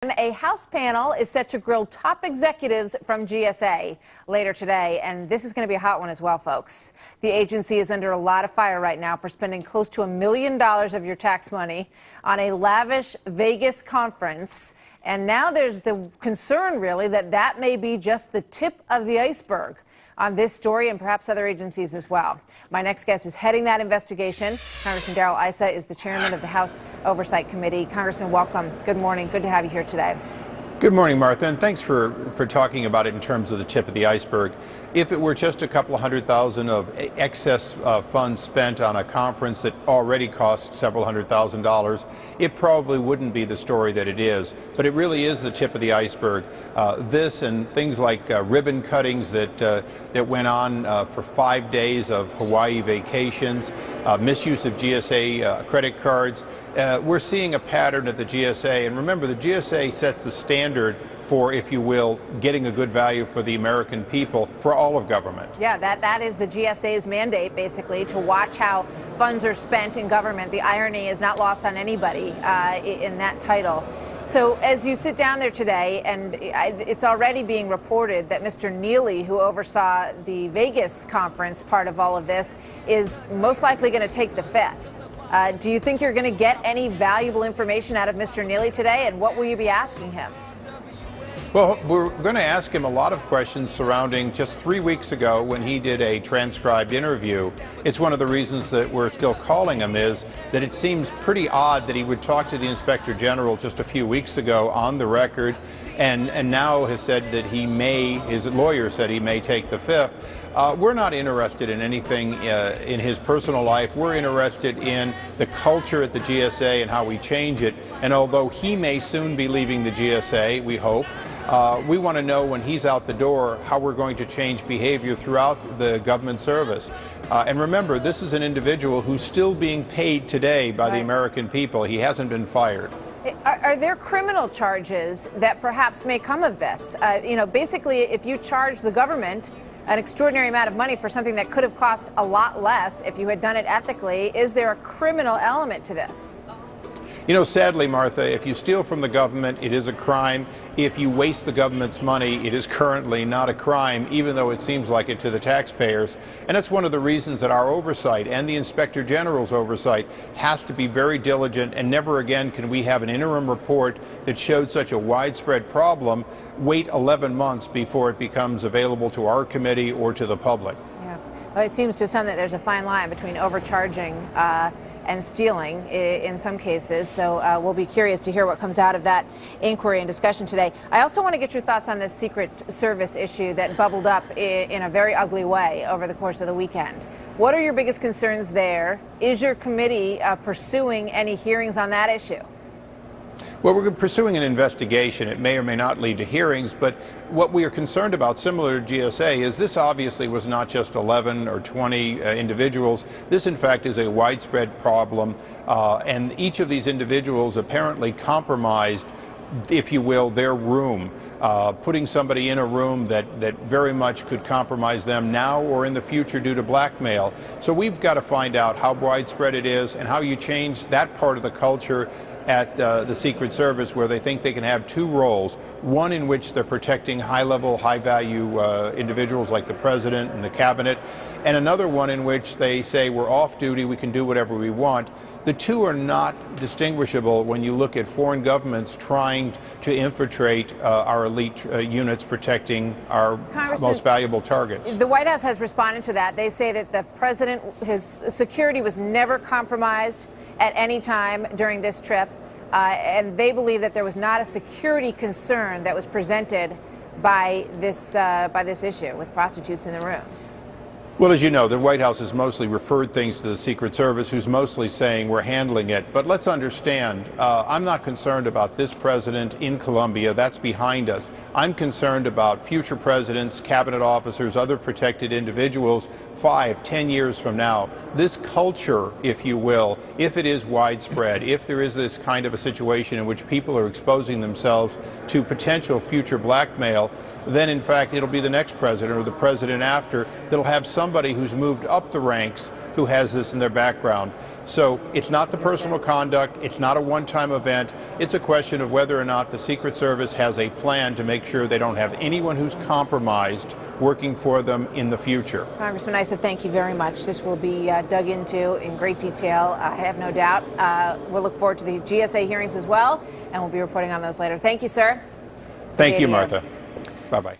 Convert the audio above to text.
A House panel is set to grill top executives from GSA later today, and this is going to be a hot one as well, folks. The agency is under a lot of fire right now for spending close to $1 million of your tax money on a lavish Vegas conference, and now there's the concern, really, that that may be just the tip of the iceberg on this story and perhaps other agencies as well. My next guest is heading that investigation. Congressman Issa is the chairman of the House Oversight Committee. Congressman, welcome. Good morning. Good to have you here today. Good morning, Martha, and thanks for talking about it in terms of the tip of the iceberg. If it were just a couple of $100,000 of excess funds spent on a conference that already cost several $100,000, it probably wouldn't be the story that it is. But it really is the tip of the iceberg. This and things like ribbon cuttings that went on for 5 days of Hawaii vacations, misuse of GSA credit cards. We're seeing a pattern at the GSA, and remember, the GSA sets the standard for, if you will, getting a good value for the American people for all of government. Yeah, that is the GSA's mandate, basically, to watch how funds are spent in government. The irony is not lost on anybody in that title. So as you sit down there today, and it's already being reported that Mr. Neely, who oversaw the Vegas conference part of all of this, is most likely going to take the fifth. Do you think you're going to get any valuable information out of Mr. Neely today, and what will you be asking him? Well, we're going to ask him a lot of questions surrounding just 3 weeks ago when he did a transcribed interview. It's one of the reasons that we're still calling him is that it seems pretty odd that he would talk to the Inspector General just a few weeks ago on the record and now has said that he may, his lawyer said he may take the fifth. We're not interested in anything in his personal life. We're interested in the culture at the GSA and how we change it. And although he may soon be leaving the GSA, we hope, we want to know when he's out the door how we're going to change behavior throughout the government service. And remember, this is an individual who's still being paid today by the American people. He hasn't been fired. Are there criminal charges that perhaps may come of this? Basically, if you charge the government an extraordinary amount of money for something that could have cost a lot less if you had done it ethically, is there a criminal element to this? You know, sadly, Martha, if you steal from the government, it is a crime. If you waste the government's money, it is currently not a crime, even though it seems like it to the taxpayers. And that's one of the reasons that our oversight and the Inspector General's oversight has to be very diligent, and never again can we have an interim report that showed such a widespread problem wait 11 months before it becomes available to our committee or to the public. Yeah. Well, it seems to some that there's a fine line between overcharging and stealing in some cases. So we'll be curious to hear what comes out of that inquiry and discussion today. I also want to get your thoughts on this Secret Service issue that bubbled up in a very ugly way over the course of the weekend. What are your biggest concerns there? Is your committee pursuing any hearings on that issue? Well, we're pursuing an investigation. It may or may not lead to hearings, but what we are concerned about, similar to GSA, is this obviously was not just 11 or 20 individuals. This, in fact, is a widespread problem, and each of these individuals apparently compromised, if you will, their room, putting somebody in a room that very much could compromise them now or in the future due to blackmail. So we've got to find out how widespread it is and how you change that part of the culture at the Secret Service, where they think they can have two roles, one in which they're protecting high-level, high-value individuals like the president and the cabinet, and another one in which they say we're off-duty, we can do whatever we want. The two are not distinguishable when you look at foreign governments trying to infiltrate our elite units protecting our most valuable targets. The White House has responded to that. They say that the president, his security was never compromised at any time during this trip, and they believe that there was not a security concern that was presented by this issue with prostitutes in the rooms. Well, as you know, the White House has mostly referred things to the Secret Service, who's mostly saying we're handling it. But let's understand, I'm not concerned about this president in Colombia. That's behind us. I'm concerned about future presidents, cabinet officers, other protected individuals 5, 10 years from now. This culture, if you will, if it is widespread, if there is this kind of a situation in which people are exposing themselves to potential future blackmail, then in fact it'll be the next president or the president after that'll have some somebody who's moved up the ranks who has this in their background. So it's not the personal conduct, it's not a one-time event, it's a question of whether or not the Secret Service has a plan to make sure they don't have anyone who's compromised working for them in the future. Congressman Issa, thank you very much. This will be dug into in great detail, I have no doubt. We'll look forward to the GSA hearings as well, and we'll be reporting on those later. Thank you, sir. Thank you, Martha. Bye-bye.